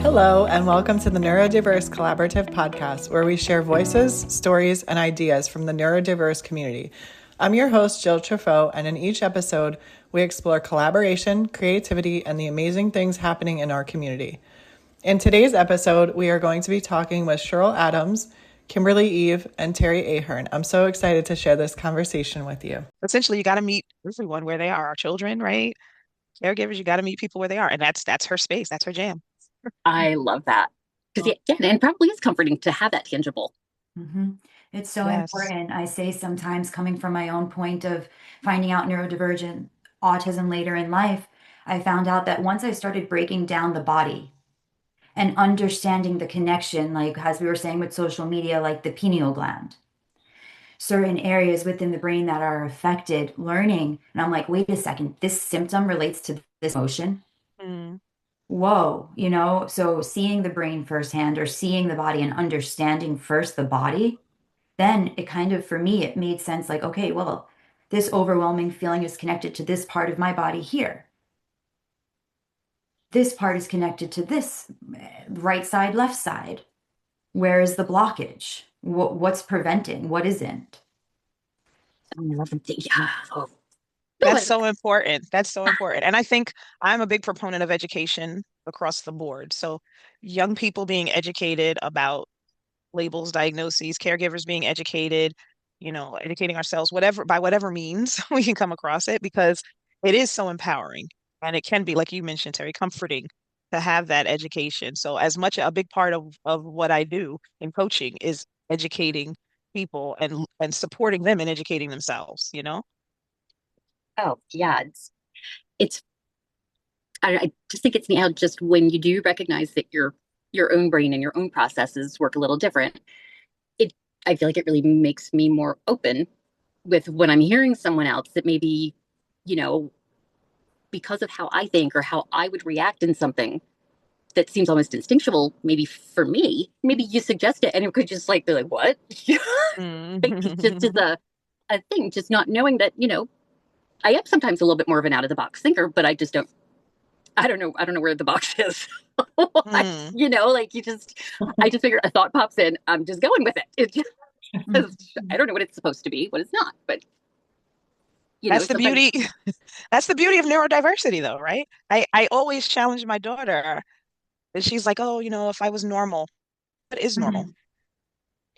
Hello, and welcome to the Neurodiverse Collaborative podcast, where we share voices, stories, and ideas from the neurodiverse community. I'm your host, Jill Triffo, and in each episode, we explore collaboration, creativity, and the amazing things happening in our community. In today's episode, we are going to be talking with Cheryl Adams, Kimberly Eve, and Terry Ahern. I'm so excited to share this conversation with you. Essentially, you got to meet everyone where they are. Our children, right? Caregivers, you got to meet people where they are, and that's her space. That's her jam. I love that. Because yeah, and it probably is comforting to have that tangible. Mm-hmm. It's so Yes. important. I say sometimes, coming from my own point of finding out neurodivergent autism later in life, I found out that once I started breaking down the body and understanding the connection, like as we were saying with social media, like the pineal gland, certain areas within the brain that are affected, learning. And I'm like, wait a second, this symptom relates to this emotion. Mm. Whoa, so seeing the brain firsthand or seeing the body and understanding first the body, then it kind of, for me, it made sense like, okay, well, this overwhelming feeling is connected to this part of my body here. This part is connected to this right side, left side. Where is the blockage? What's preventing? What isn't? Yeah. Oh. That's so important. That's so important. And I think I'm a big proponent of education across the board. So young people being educated about labels, diagnoses, caregivers being educated, educating ourselves, whatever, by whatever means we can come across it, because it is so empowering. And it can be, like you mentioned, Terry, comforting to have that education. So as much a big part of what I do in coaching is educating people and supporting them in educating themselves. Oh, yeah. It's I just think it's neat how just when you do recognize that your own brain and your own processes work a little different, it I feel like it really makes me more open with when I'm hearing someone else that maybe, you know, because of how I think or how I would react in something that seems almost instinctual, maybe for me, maybe you suggest it and it could just like be like, what? Like, just as Mm. a thing, just not knowing that, I am sometimes a little bit more of an out of the box thinker, but I don't know where the box is. Mm. Like I just figured a thought pops in. I'm just going with it. I don't know what it's supposed to be, what it's not, but That's the sometimes. beauty. That's the beauty of neurodiversity, though, right? I always challenge my daughter, and she's like, "Oh, if I was normal, what is normal?"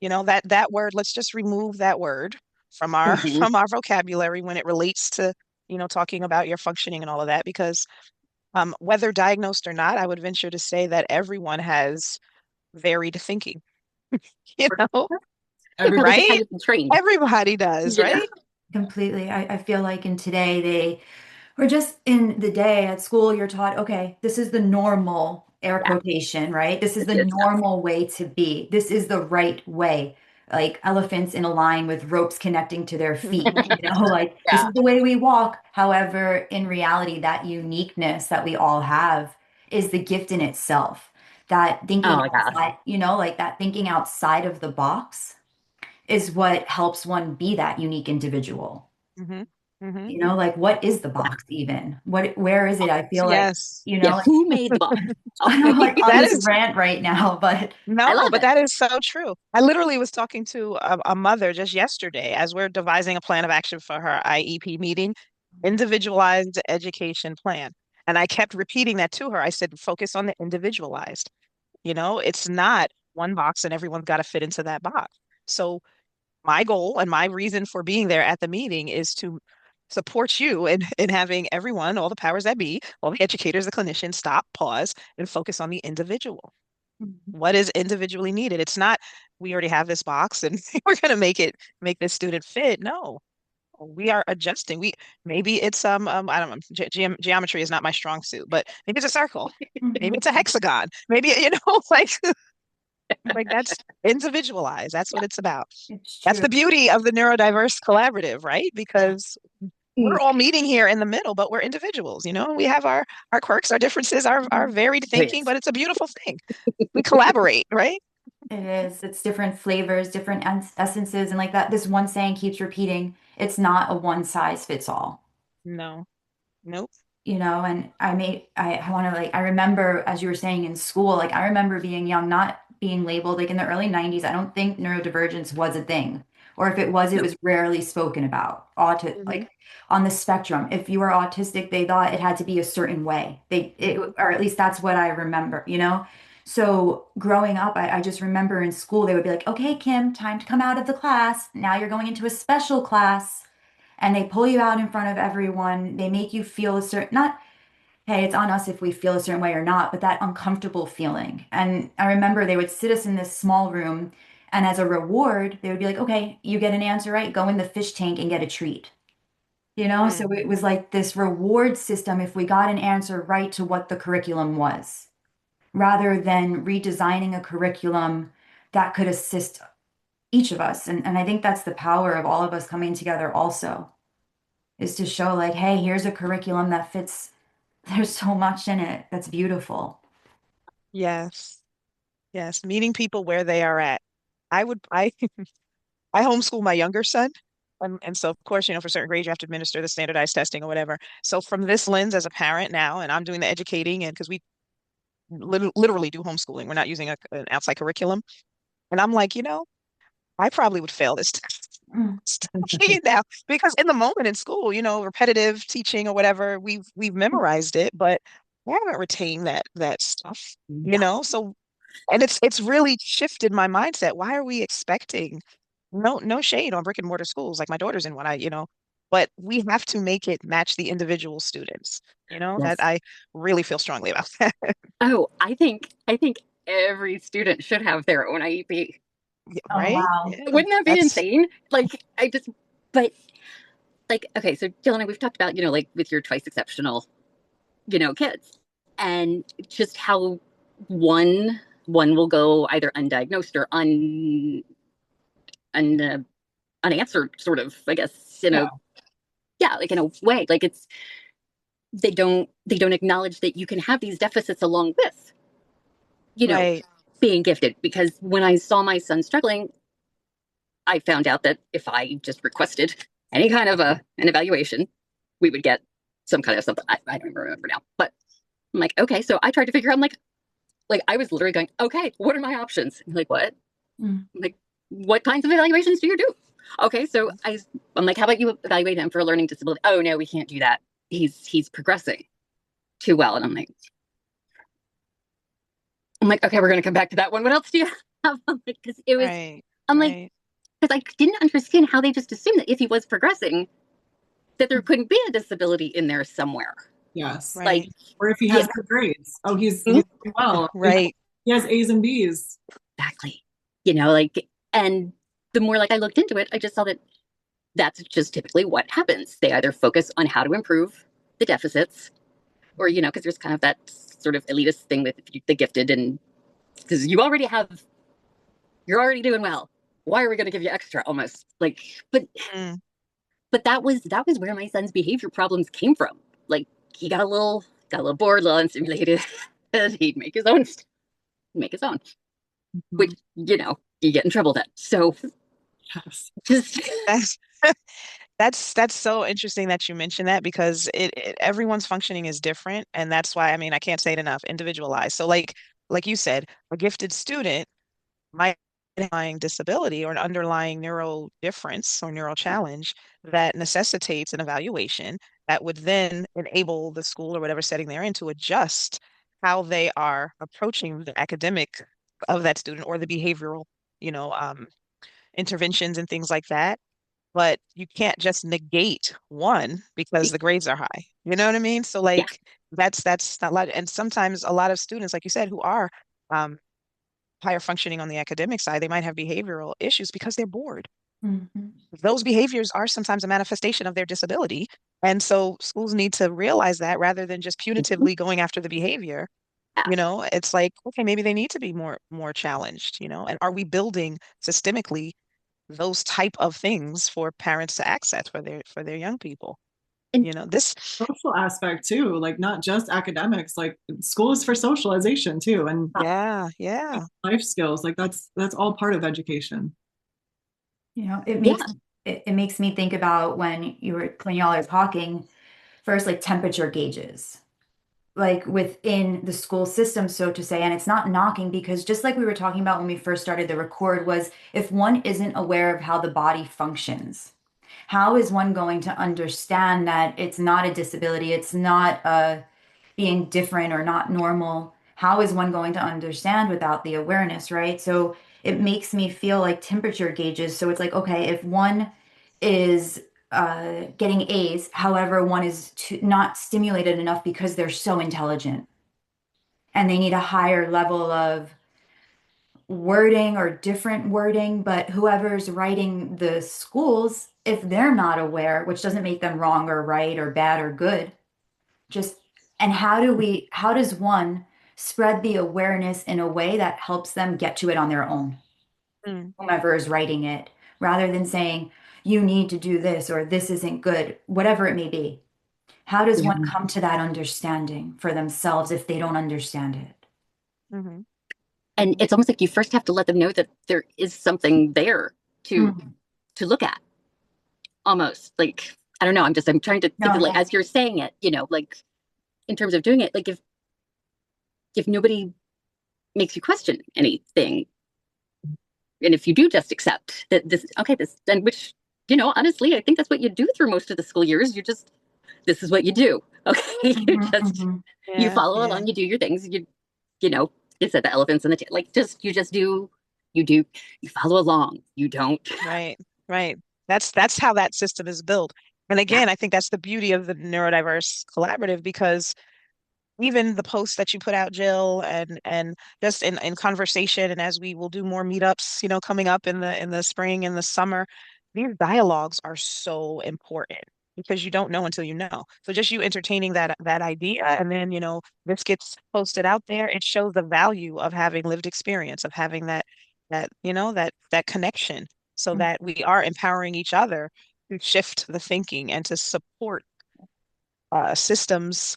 Mhm. That word, let's just remove that word from our Mhm. from our vocabulary when it relates to, talking about your functioning and all of that, because whether diagnosed or not, I would venture to say that everyone has varied thinking, you know, It's probably just how right? you've been trained. Everybody does, You know? right? Completely. I feel like in today, or just in the day at school, you're taught, okay, this is the normal, air Yeah. quotation, right? This is the It's yes. normal way to be. This is the right way. Like elephants in a line with ropes connecting to their feet, like this Yeah. is the way we walk. However, in reality, that uniqueness that we all have is the gift in itself. That thinking Oh yeah. outside, like that thinking outside of the box is what helps one be that unique individual. Hmm. Hmm. Like what is the box even? Where is it? I feel like, Yes. Yeah. Who made the box? I'm like on That this is rant right now, but I No, love but it. that is so true. I literally was talking to a mother just yesterday as we're devising a plan of action for her IEP meeting, individualized education plan. And I kept repeating that to her. I said, focus on the individualized. It's not one box and everyone's got to fit into that box. So my goal and my reason for being there at the meeting is to support you in having everyone, all the powers that be, all the educators, the clinicians, stop, pause, and focus on the individual. What is individually needed? It's not we already have this box and we're going to make this student fit. No, we are adjusting. Maybe it's I don't know, geometry is not my strong suit, but maybe it's a circle, maybe it's a hexagon, maybe like that's individualized. That's Yeah. what it's about. it's That's true. the beauty of the neurodiverse collaborative, right? Yeah. Because we're all meeting here in the middle, but we're individuals, we have our quirks, our differences, our Mhm. varied Oh, thinking, yes. but it's a beautiful thing. We collaborate, right? It is. It's different flavors, different essences, and like that. This one saying keeps repeating. It's not a one size fits all. No. Nope. And I want to, like, I remember, as you were saying, in school, like, I remember being young, not being labeled, like in the early 90s, I don't think neurodivergence was a thing. Or if it was, it No. was rarely spoken about. Hmm. Like on the spectrum, if you were autistic, they thought it had to be a certain way. Or at least that's what I remember. So growing up, I just remember in school, they would be like, okay, Kim, time to come out of the class. Now you're going into a special class. And they pull you out in front of everyone. They make you feel a certain, not, hey, it's on us if we feel a certain way or not, but that uncomfortable feeling. And I remember they would sit us in this small room, and as a reward, they would be like, okay, you get an answer right, go in the fish tank and get a treat. Mm. So it was like this reward system if we got an answer right to what the curriculum was, rather than redesigning a curriculum that could assist each of us. And I think that's the power of all of us coming together also, is to show like, hey, here's a curriculum that fits. There's so much in it that's beautiful. Yes. Yes. Meeting people where they are at. I I homeschool my younger son. And so, of course, for certain grades, you have to administer the standardized testing or whatever. So, from this lens as a parent now, and I'm doing the educating, and because we literally do homeschooling, we're not using an outside curriculum. And I'm like, I probably would fail this test. Mm. Now, because in the moment in school, repetitive teaching or whatever, we've memorized it, but I haven't retained that stuff, No. So, and it's really shifted my mindset. Why are we expecting? No shade on brick and mortar schools. Like my daughter's in one, but we have to make it match the individual students. That Yes. I really feel strongly about that. Oh, I think every student should have their own IEP. Yeah, Oh, right? wow. Yeah. Wouldn't that be That's insane? But like, okay, so Jill and I, we've talked about, like with your twice exceptional, kids, and just how one will go either undiagnosed or un unanswered, sort of, I guess, Yeah. yeah, like in a way, like they don't acknowledge that you can have these deficits along with, you know, right. being gifted. Because when I saw my son struggling, I found out that if I just requested any kind of an evaluation, we would get some kind of something. I don't remember now, but I'm like, okay. So I tried to figure out. I'm like I was literally going, okay, what are my options? I'm like, what? Mm. I'm like, what kinds of evaluations do you do? Okay, so I'm like, how about you evaluate him for a learning disability? Oh no, we can't do that. He's progressing too well. And I'm like, okay, we're gonna come back to that one. What else do you have? I'm like, because it was, Right. I'm like, Right. because I didn't understand how they just assumed that if he was progressing, that there couldn't be a disability in there somewhere. Yes. Like, Right. Or if he yeah, has good grades. Oh, he's mhm, doing well. Right. He has A's and B's. exactly. And the more like I looked into it, I just saw that that's just typically what happens. They either focus on how to improve the deficits, or because there's kind of that sort of elitist thing with the gifted, and because you're already doing well. Why are we going to give you extra? Almost like, Mm. but that was where my son's behavior problems came from. Like he got a little bored, a little unstimulated, and he'd make his own, which Mhm. you get in trouble then. So Yes. just That's that's so interesting that you mentioned that because everyone's functioning is different, and that's why I can't say it enough, individualized. So like you said, a gifted student might have an underlying disability or an underlying neural difference or neural challenge that necessitates an evaluation that would then enable the school or whatever setting they're in to adjust how they are approaching the academic of that student or the behavioral, you know, um, interventions and things like that. But you can't just negate one because the grades are high. You know what I mean? So yeah, like that's not and sometimes a lot of students, like you said, who are um, higher functioning on the academic side, they might have behavioral issues because they're bored. Mhm. Those behaviors are sometimes a manifestation of their disability. And so schools need to realize that rather than just punitively going after the behavior, yeah. it's like, okay, maybe they need to be more challenged, and are we building systemically those type of things for parents to access for their young people? And This, Social aspect too, like not just academics, like school is for socialization too, and yeah, yeah. life skills. Like that's all part of education. It makes yeah, it makes me think about when y'all are talking. first like temperature gauges, like within the school system, so to say. And it's not knocking, because just like we were talking about when we first started the record, was if one isn't aware of how the body functions, how is one going to understand that it's not a disability, it's not being different or not normal? How is one going to understand without the awareness, right? So it makes me feel like temperature gauges. So it's like, okay, if one is getting A's, however, one is not stimulated enough because they're so intelligent and they need a higher level of wording or different wording, but whoever's writing the schools, if they're not aware, which doesn't make them wrong or right or bad or good, just, and how does one spread the awareness in a way that helps them get to it on their own, Mm. whomever is writing it, rather than saying, you need to do this or this isn't good, whatever it may be. How does one come to that understanding for themselves if they don't understand it? Mm-hmm. And it's almost like you first have to let them know that there is something there to Mhm. to look at. Almost like, I don't know, I'm trying to think No, of, like, yeah. as you're saying it, like in terms of doing it, like if nobody makes you question anything, and if you do just accept that this, okay, this, and which, honestly, I think that's what you do through most of the school years. This is what you do. Okay. Mhm, mhm. You Yeah, follow yeah. along, you do your things, you know, it said the elephants in the like, you just do, you follow along. You don't. Right, right. That's how that system is built. And Yeah. again, I think that's the beauty of the neurodiverse collaborative, because even the posts that you put out, Jill, and just in conversation, and as we will do more meetups, coming up in the spring and the summer, these dialogues are so important, because you don't know until you know. So just you entertaining that idea, and then this gets posted out there, it shows the value of having lived experience, of having that connection, so that we are empowering each other to shift the thinking and to support systems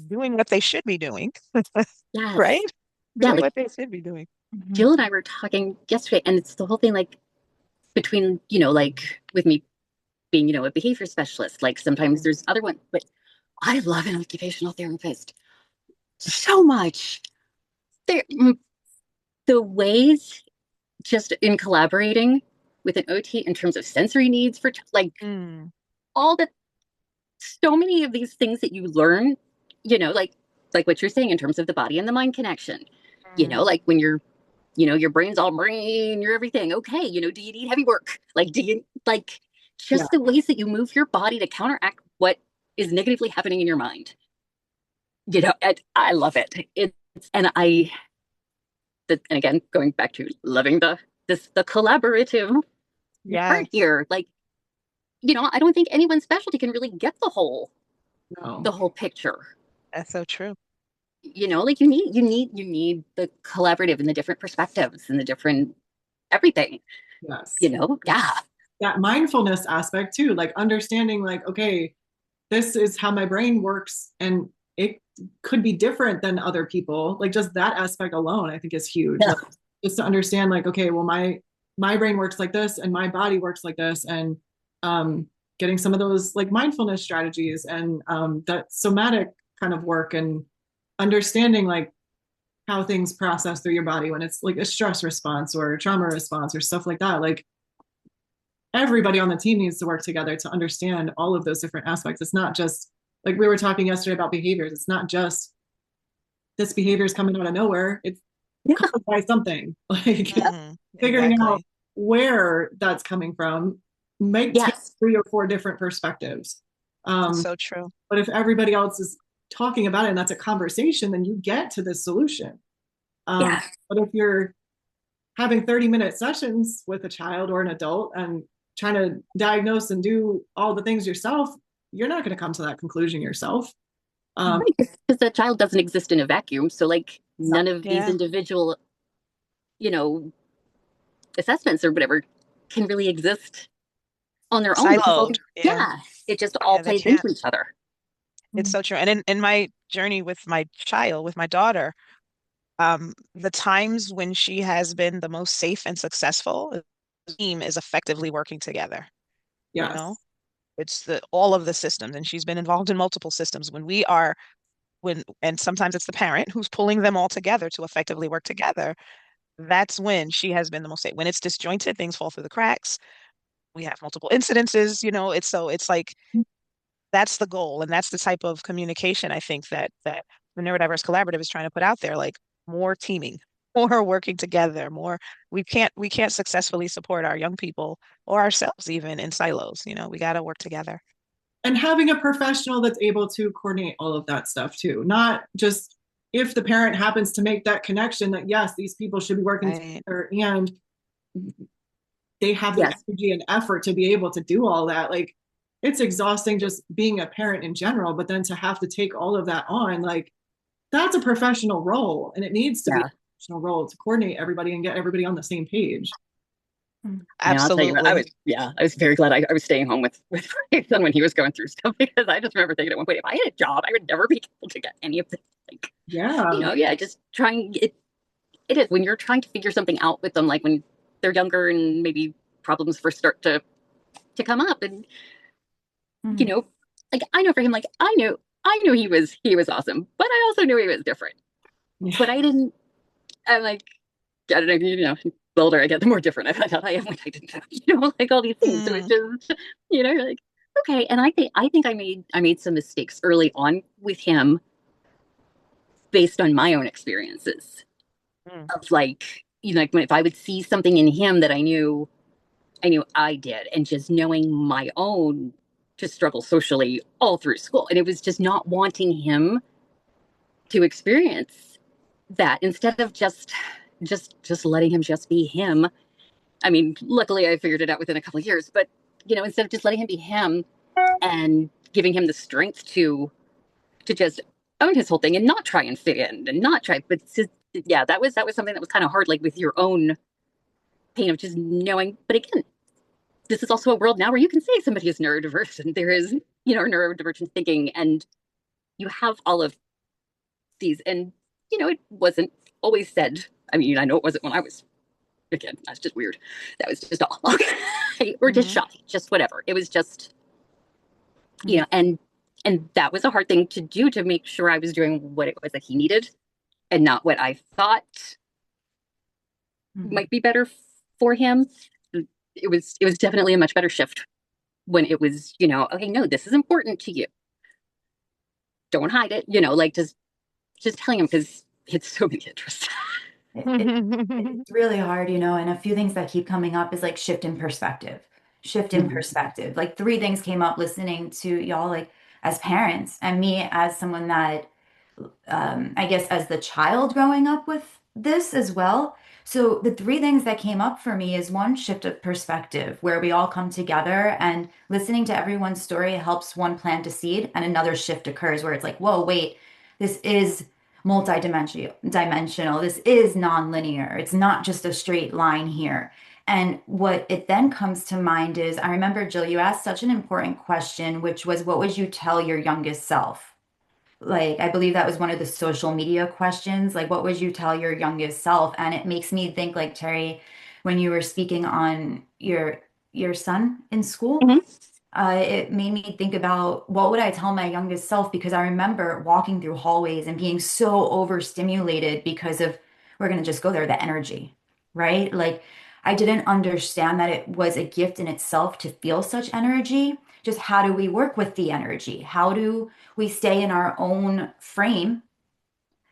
doing what they should be doing, right? Yes. Yeah. Doing Like what they should be doing. Mhm. Jill and I were talking yesterday, and it's the whole thing, like between, like with me being, a behavior specialist, like sometimes Mm. there's other one, but I love an occupational therapist so much. There, the ways just in collaborating with an OT in terms of sensory needs for like Mm. all the so many of these things that you learn, like what you're saying in terms of the body and the mind connection. Mm. Like when your brain's all brain, you're everything. Okay, do you need heavy work? Like, do you like Yeah. just the ways that you move your body to counteract what is negatively happening in your mind? I love it. It's and I and again, going back to loving the collaborative part Yes, here, like, I don't think anyone's specialty can really get No. the whole picture. that's so true. Like you need the collaborative and the different perspectives and the different everything. Yes. Yeah. That mindfulness aspect too, like understanding, like, okay, this is how my brain works, and it could be different than other people. Like just that aspect alone, I think is huge. Yeah. Like just to understand, like, okay, well, my brain works like this, and my body works like this, and getting some of those like mindfulness strategies and that somatic kind of work, and understanding like how things process through your body when it's like a stress response or a trauma response or stuff like that. Like everybody on the team needs to work together to understand all of those different aspects. It's not just like we were talking yesterday about behaviors. It's not just this behavior is coming out of nowhere. It's Yeah. caused by something. Like Hmm. figuring out Exactly. where that's coming from might take Yes. 3 or 4 different perspectives. That's Um, so true. but if everybody else is talking about it and that's a conversation, then you get to this solution. Yeah. But if you're having 30-minute sessions with a child or an adult and trying to diagnose and do all the things yourself, you're not going to come to that conclusion yourself. Um, Right. Because the child doesn't exist in a vacuum. So like none of these Yeah. individual, you know, assessments or whatever can really exist on their own because Siloed. Yeah. yeah, it just all Yeah, they plays can't. into each other. It's so true. And in my journey with my child, with my daughter, the times when she has been the most safe and successful, the team is effectively working together, you know? yes. It's the all of the systems, and she's been involved in multiple systems. And sometimes it's the parent who's pulling them all together to effectively work together. That's when she has been the most safe. When it's disjointed, things fall through the cracks. We have multiple incidences, it's like that's the goal, and that's the type of communication I think that the Neurodiverse Collaborative is trying to put out there, like more teaming, more working together, more. We can't successfully support our young people or ourselves even in silos. We got to work together. And having a professional that's able to coordinate all of that stuff too, not just if the parent happens to make that connection that yes, these people should be working Right. together and they have the Yes. energy and effort to be able to do all that. Like it's exhausting just being a parent in general, but then to have to take all of that on, like that's a professional role, and it needs to be Yeah. a professional role to coordinate everybody and get everybody on the same page. Yeah, I'll tell you what, Absolutely. I was very glad I was staying home with my son when he was going through stuff, because I just remember thinking at one point, if I had a job, I would never be able to get any of this. Like, Yeah. yeah, just trying it is when you're trying to figure something out with them, like when they're younger and maybe problems first start to come up. And like I know for him, like I knew he was awesome, but I also knew he was different. But I'm like, I don't know, the older I get, the more different I find out I am when I didn't know, like all these things. So it's just, you're like, okay. And I think I made some mistakes early on with him based on my own experiences of like, like if I would see something in him that I knew I did, and just knowing my own just struggle socially all through school. And it was just not wanting him to experience that, instead of just letting him just be him. I mean, luckily I figured it out within a couple of years, but instead of just letting him be him and giving him the strength to just own his whole thing and not try and fit in and not try, but just, yeah, that was something that was kind of hard, like with your own pain of just knowing. But again, this is also a world now where you can say somebody is neurodiverse and there is, neurodivergent thinking, and you have all of these. And, it wasn't always said. I mean, I know it wasn't when I was, again, that's just weird. That was just all. Or just shy, just whatever. It was just, and that was a hard thing to do, to make sure I was doing what it was that he needed and not what I thought might be better for him. It was definitely a much better shift when it was, okay, no, this is important to you. Don't hide it, like just telling him, because it's so many interests. It's really hard, and a few things that keep coming up is like shift in perspective. Shift in perspective. Like three things came up listening to y'all, like as parents, and me as someone that, I guess, as the child growing up with this as well. So the three things that came up for me is one, shift of perspective, where we all come together and listening to everyone's story helps one plant a seed, and another shift occurs where it's like, whoa, wait, this is multidimensional. This is nonlinear. It's not just a straight line here. And what it then comes to mind is, I remember, Jill, you asked such an important question, which was, what would you tell your youngest self? Like, I believe that was one of the social media questions. Like, what would you tell your youngest self? And it makes me think, like, Terry, when you were speaking on your son in school, it made me think about, what would I tell my youngest self? Because I remember walking through hallways and being so overstimulated because of, we're going to just go there, the energy, right? Like, I didn't understand that it was a gift in itself to feel such energy. Just how do we work with the energy? How do we stay in our own frame,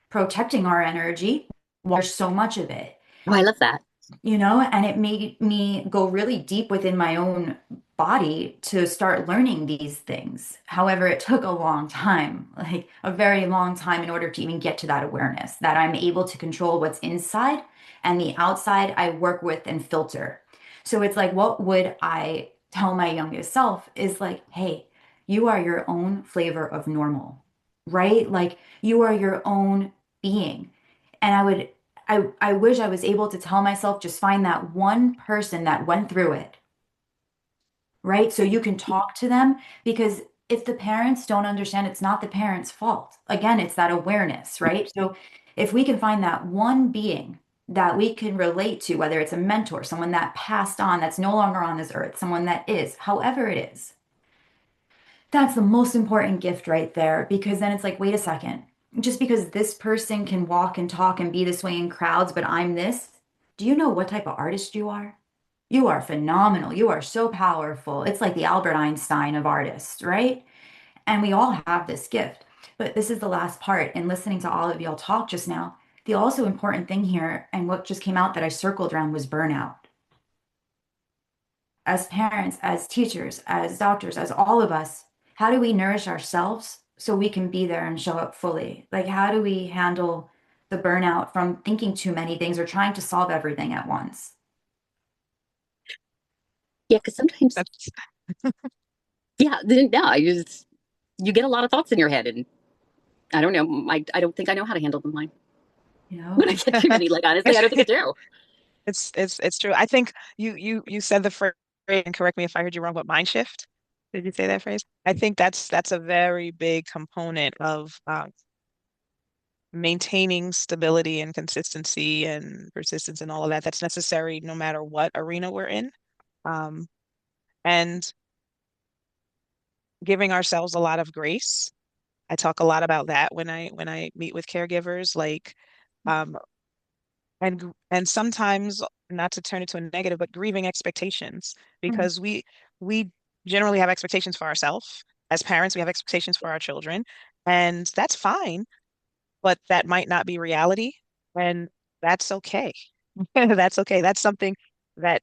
protecting our energy while there's so much of it? Oh, I love that. And it made me go really deep within my own body to start learning these things. However, it took a long time, like a very long time, in order to even get to that awareness that I'm able to control what's inside, and the outside I work with and filter. So it's like, what would I tell my youngest self is like, hey, you are your own flavor of normal, right? Like you are your own being. And I wish I was able to tell myself, just find that one person that went through it, right? So you can talk to them, because if the parents don't understand, it's not the parents' fault. Again, it's that awareness, right? So if we can find that one being that we can relate to, whether it's a mentor, someone that passed on, that's no longer on this earth, someone that is, however it is, That's the most important gift right there, because then it's like, wait a second. Just because this person can walk and talk and be this way in crowds, but I'm this, do you know what type of artist you are? You are phenomenal. You are so powerful. It's like the Albert Einstein of artists, right? And we all have this gift. But this is the last part. And listening to all of y'all talk just now, the also important thing here, and what just came out that I circled around, was burnout. As parents, as teachers, as doctors, as all of us, how do we nourish ourselves so we can be there and show up fully? Like, how do we handle the burnout from thinking too many things or trying to solve everything at once? Yeah, because sometimes, That's yeah, then, yeah, you get a lot of thoughts in your head, and I don't know, I don't think I know how to handle them. Mine You know? when I get too many, like honestly, I don't think I do. it's true. I think you said the phrase, and correct me if I heard you wrong, but mind shift. Did you say that phrase? I think that's a very big component of maintaining stability and consistency and persistence and all of that. That's necessary no matter what arena we're in. Um, and giving ourselves a lot of grace. I talk a lot about that when I meet with caregivers, like um, and sometimes, not to turn it to a negative, but grieving expectations, Mhm. because we generally have expectations for ourselves. As parents, we have expectations for our children, and that's fine, but that might not be reality, and that's okay. That's okay. That's something that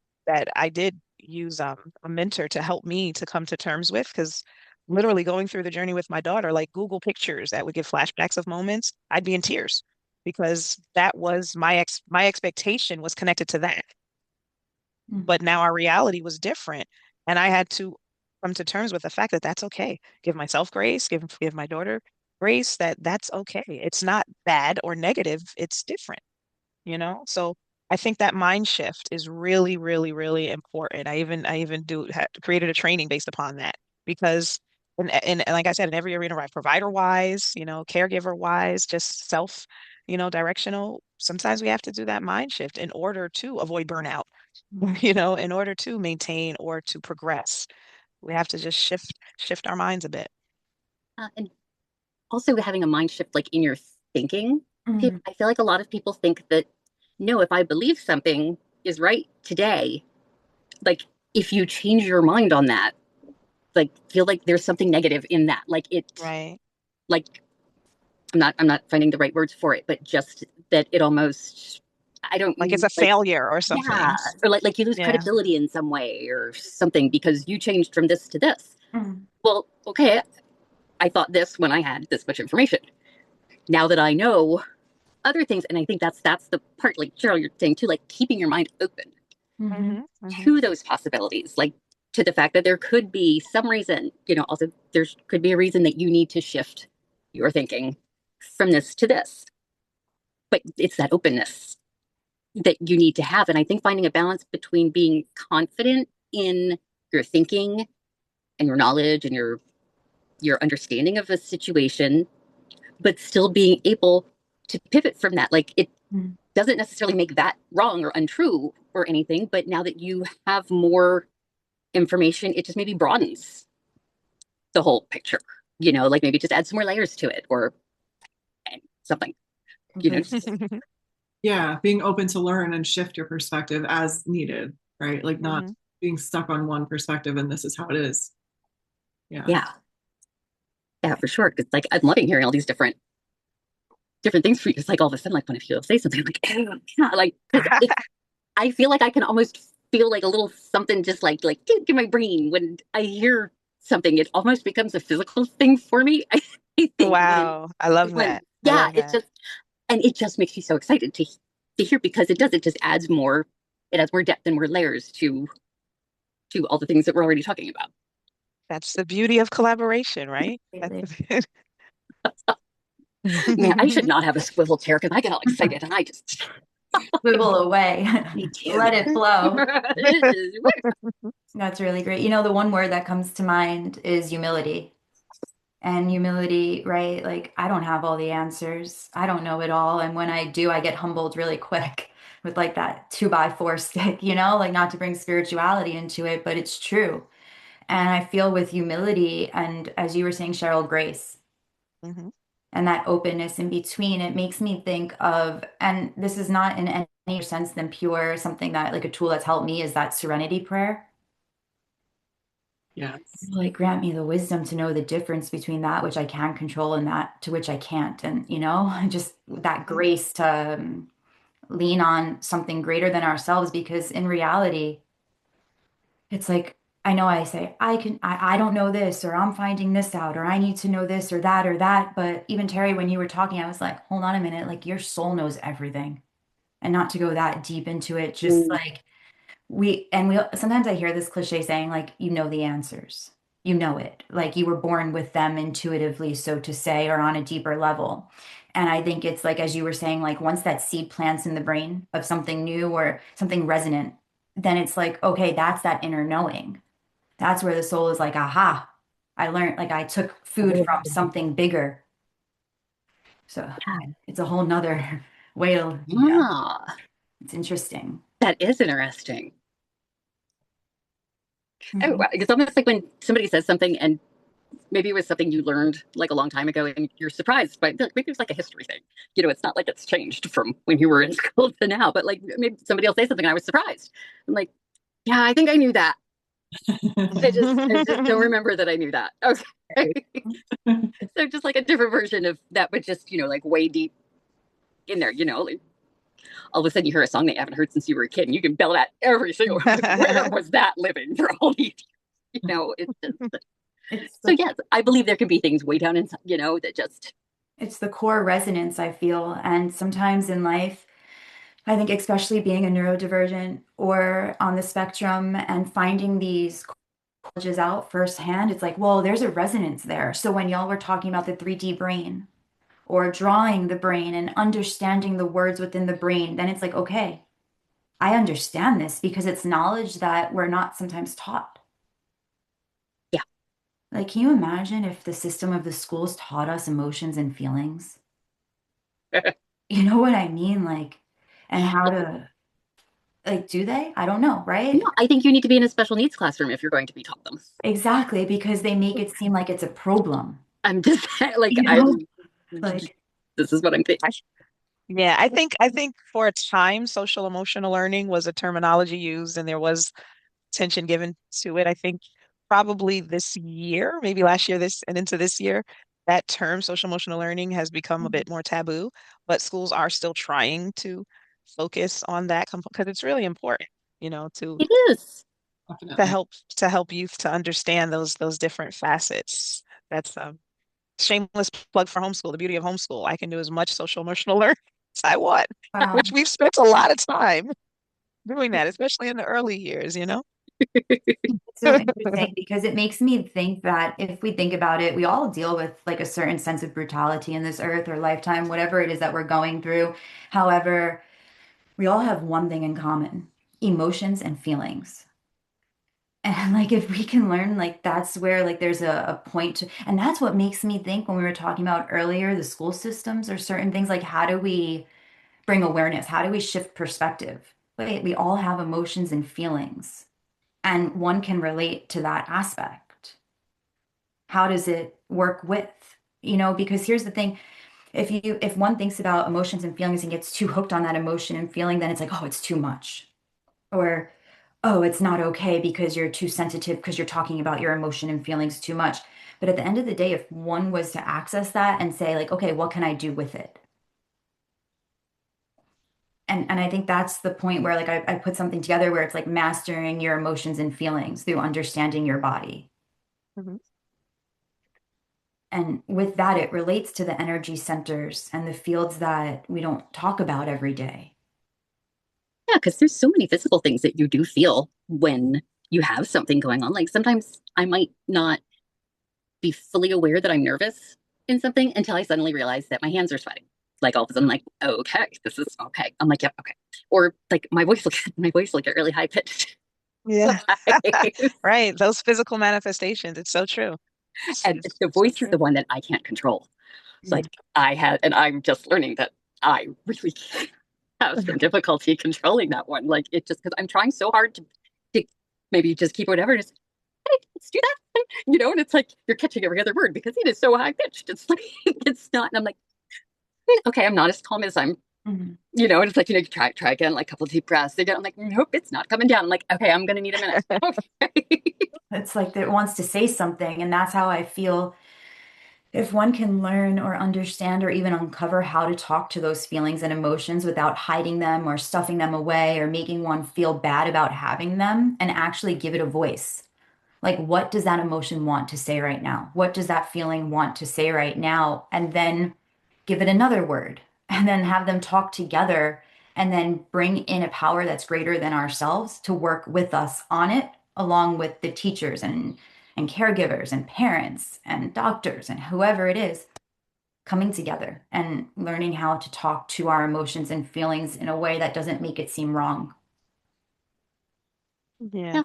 I did use a mentor to help me to come to terms with, because literally going through the journey with my daughter, like Google pictures that would give flashbacks of moments, I'd be in tears because that was my expectation was connected to that. Mhm. But now our reality was different, and I had to come to terms with the fact that that's okay. Give myself grace, give my daughter grace, that that's okay. It's not bad or negative, it's different, you know? So I think that mind shift is really, really, really important. I even created a training based upon that, because and like I said, in every arena, right, provider wise, you know, caregiver wise, just self, you know, directional, sometimes we have to do that mind shift in order to avoid burnout, Mhm. you know, in order to maintain or to progress. We have to just shift our minds a bit. And also having a mind shift, like in your thinking. Mhm. I feel like a lot of people think that no, if I believe something is right today, like if you change your mind on that, like feel like there's something negative in that. Like it, Right. like I'm not finding the right words for it, but just that it almost, I don't Like it's a like, failure or yeah, something. or like you lose Yeah. credibility in some way or something because you changed from this to this. Mhm. Well, okay, I thought this when I had this much information. Now that I know other things, and I think that's the part, like Cheryl, you're saying too, like keeping your mind open Mhm. Hmm. Hmm. to those possibilities, like to the fact that there could be some reason, also there could be a reason that you need to shift your thinking from this to this. But it's that openness that you need to have. And I think finding a balance between being confident in your thinking and your knowledge and your understanding of a situation, but still being able to pivot from that. Like it Mhm. doesn't necessarily make that wrong or untrue or anything, but now that you have more information, it just maybe broadens the whole picture, like maybe just add some more layers to it or something, Completely. just Yeah, being open to learn and shift your perspective as needed, right? Like not Hmm. being stuck on one perspective and this is how it is. Yeah. yeah, yeah, for sure. It's like I'm loving hearing all these different things for you. It's like all of a sudden, like when I feel say something, I'm like, oh, yeah, like because I feel like I can almost feel like a little something just like dink in my brain when I hear something. It almost becomes a physical thing for me. I think Wow. I love when that. I yeah, love it's that. just and it just makes me so excited to hear because it does. It just adds more. It adds more depth and more layers to all the things that we're already talking about. That's the beauty of collaboration, right? That's Completely. Man, I should not have a swivel chair because I get all excited and I just Swivel away. me too. Let it flow. That's really great. You know, the one word that comes to mind is humility. And humility, right? Like, I don't have all the answers. I don't know it all. And when I do, I get humbled really quick with like that 2x4 stick, like not to bring spirituality into it, but it's true. And I feel with humility and, as you were saying, Cheryl, grace Hmm. and that openness in between, it makes me think of, and this is not in any sense than pure, something that like a tool that's helped me is that serenity prayer. Yes. Like, grant me the wisdom to know the difference between that which I can control and that to which I can't. And, just that grace to lean on something greater than ourselves, because in reality, it's like, I know I say, I don't know this, or I'm finding this out, or I need to know this or that or that. But even Terry, when you were talking, I was like, hold on a minute, like your soul knows everything. And not to go that deep into it, just Mm. like we sometimes I hear this cliche saying, like, you know the answers. You know it. Like you were born with them intuitively, so to say, or on a deeper level. And I think it's like, as you were saying, like once that seed plants in the brain of something new or something resonant, then it's like, okay, that's that inner knowing. That's where the soul is like, aha, I learned, like I took food from something bigger. So Yeah. it's a whole nother way to, Ah, it's interesting. that is interesting. Oh, Mhm. wow. It's almost like when somebody says something and maybe it was something you learned like a long time ago and you're surprised by maybe it's like a history thing. It's not like it's changed from when you were in school to now, but like maybe somebody will say something and I was surprised. I'm like, yeah, I think I knew that. I just don't remember that I knew that. Okay. So just like a different version of that, but just, like way deep in there, like all of a sudden you hear a song that you haven't heard since you were a kid and you can bell that every single, like, where was that living for all these, it's just, It's so the yes, I believe there can be things way down inside, that just, it's the core resonance I feel. And sometimes in life, I think especially being a neurodivergent or on the spectrum and finding these colleges out firsthand, it's like, well, there's a resonance there. So when y'all were talking about the 3D brain or drawing the brain and understanding the words within the brain, then it's like, okay, I understand this because it's knowledge that we're not sometimes taught. yeah. Like, can you imagine if the system of the schools taught us emotions and feelings? You know what I mean? Like, and how to, like, do they? I don't know, No, right? I think you need to be in a special needs classroom if you're going to be taught them. Exactly, because they make it seem like it's a problem. I'm just like, You know? Like, this is what I'm thinking. Yeah, I think for a time, social emotional learning was a terminology used, and there was attention given to it. I think probably this year, maybe last year, this and into this year, that term social emotional learning has become a bit more taboo, but schools are still trying to focus on that because it's really important, to It is. to Definitely. help to help youth to understand those different facets. That's a shameless plug for homeschool. The beauty of homeschool, I can do as much social emotional learning as I want, wow. which we've spent a lot of time doing that, especially in the early years. It's so interesting because it makes me think that if we think about it, we all deal with like a certain sense of brutality in this earth or lifetime, whatever it is that we're going through. However, we all have one thing in common, emotions and feelings. And like if we can learn, like that's where like there's a point to, and that's what makes me think when we were talking about earlier, the school systems or certain things, like how do we bring awareness? How do we shift perspective? Wait, we all have emotions and feelings, and one can relate to that aspect. How does it work with? Because here's the thing, if one thinks about emotions and feelings and gets too hooked on that emotion and feeling, then it's like, oh, it's too much. Or oh, it's not okay because you're too sensitive because you're talking about your emotion and feelings too much. But at the end of the day, if one was to access that and say, like, okay, what can I do with it? And I think that's the point where like I put something together where it's like mastering your emotions and feelings through understanding your body. Mhm. And with that, it relates to the energy centers and the fields that we don't talk about every day. Yeah, because there's so many physical things that you do feel when you have something going on. Like sometimes I might not be fully aware that I'm nervous in something until I suddenly realize that my hands are sweating. Like all of a sudden, I'm like, okay, this is okay. I'm like, yep, okay. Or like my voice will get really high pitched. Yeah. Right. Those physical manifestations. It's so true. And It's the so voice is true. the one that I can't control. It's Mm. like and I'm just learning that I really have some difficulty controlling that one. Like it just because I'm trying so hard to maybe just keep whatever it is. okay, let's do that. And it's like you're catching every other word because it is so high pitched. It's like, it's not. And I'm like, okay, I'm not as calm as I'm, and it's like, try again, like a couple of deep breaths again. I'm like, nope, it's not coming down. I'm like, okay, I'm going to need a minute. Okay. It's like it wants to say something. And that's how I feel. If one can learn or understand or even uncover how to talk to those feelings and emotions without hiding them or stuffing them away or making one feel bad about having them and actually give it a voice. Like, what does that emotion want to say right now? What does that feeling want to say right now? And then give it another word and then have them talk together and then bring in a power that's greater than ourselves to work with us on it, along with the teachers and caregivers and parents and doctors and whoever it is, coming together and learning how to talk to our emotions and feelings in a way that doesn't make it seem wrong. Yeah.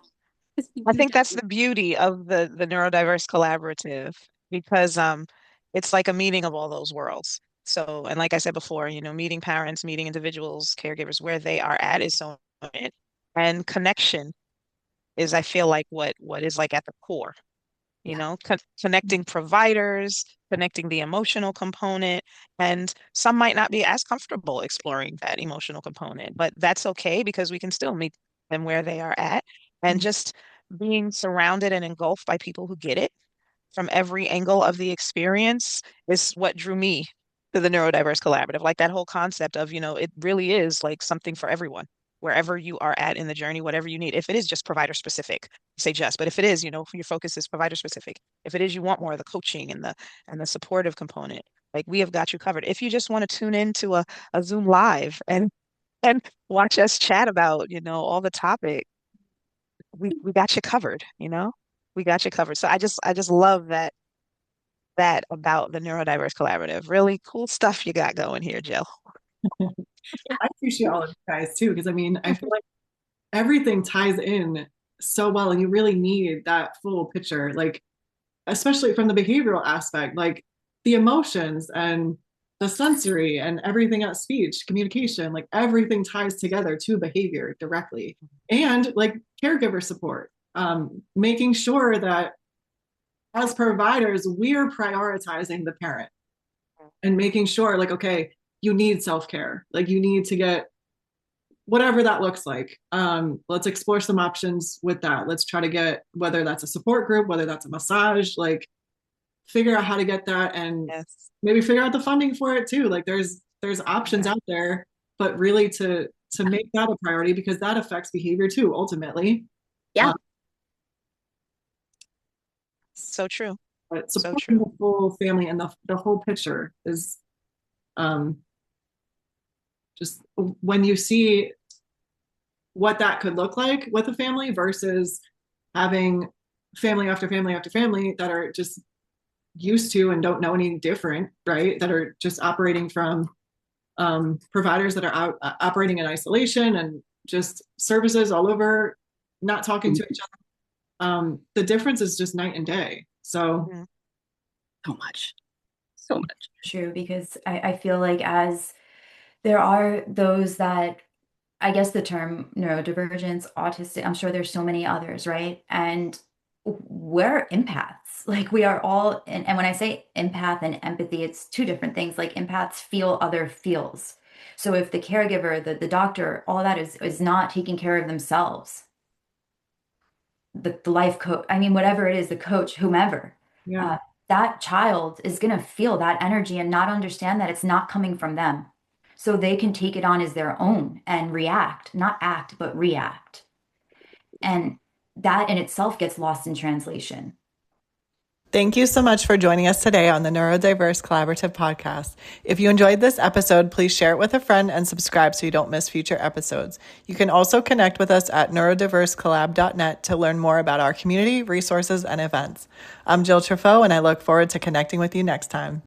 I think that's the beauty of the Neurodiverse Collaborative because it's like a meeting of all those worlds. So, and like I said before, meeting parents, meeting individuals, caregivers, where they are at is so important. And connection is, I feel like, what is like at the core, Yeah. connecting providers, connecting the emotional component. And some might not be as comfortable exploring that emotional component, but that's okay because we can still meet them where they are at. And just being surrounded and engulfed by people who get it from every angle of the experience is what drew me to the Neurodiverse Collaborative. Like that whole concept of, it really is like something for everyone, wherever you are at in the journey, whatever you need. If it is just provider specific, say just, but if it is, your focus is provider specific. If it is, you want more of the coaching and the supportive component, like we have got you covered. If you just want to tune into a Zoom live and watch us chat about, all the topic, we got you covered. We got you covered. So I just love that about the Neurodiverse Collaborative. Really cool stuff you got going here, Jill. I appreciate all of you guys too, because I mean, I feel like everything ties in so well, and you really need that full picture, like especially from the behavioral aspect, like the emotions and the sensory and everything else, speech, communication, like everything ties together to behavior directly, and like caregiver support, making sure that as providers, we're prioritizing the parent and making sure, like, okay, you need self-care, like you need to get whatever that looks like. Let's explore some options with that. Let's try to get, whether that's a support group, whether that's a massage, like figure out how to get that, and Yes. maybe figure out the funding for it too. Like there's options out there, but really to make that a priority, because that affects behavior too, ultimately. Yeah. So true. But So supporting true. the full family and the whole picture is just when you see what that could look like with a family versus having family after family after family that are just used to and don't know any different, right? That are just operating from providers that are operating in isolation and just services all over, not talking to each other. The difference is just night and day. So, So much. So much. True, because I feel like as there are those that, I guess the term neurodivergence, autistic, I'm sure there's so many others, right? And we're empaths. Like we are all, and when I say empath and empathy, it's two different things. Like empaths feel other feels. So if the caregiver, the doctor, all that is not taking care of themselves, the life coach, I mean, whatever it is, the coach, whomever, yeah. that child is going to feel that energy and not understand that it's not coming from them. So they can take it on as their own and react, not act, but react. And that in itself gets lost in translation. Thank you so much for joining us today on the Neurodiverse Collaborative podcast. If you enjoyed this episode, please share it with a friend and subscribe so you don't miss future episodes. You can also connect with us at neurodiversecollab.net to learn more about our community, resources, and events. I'm Jill Triffo, and I look forward to connecting with you next time.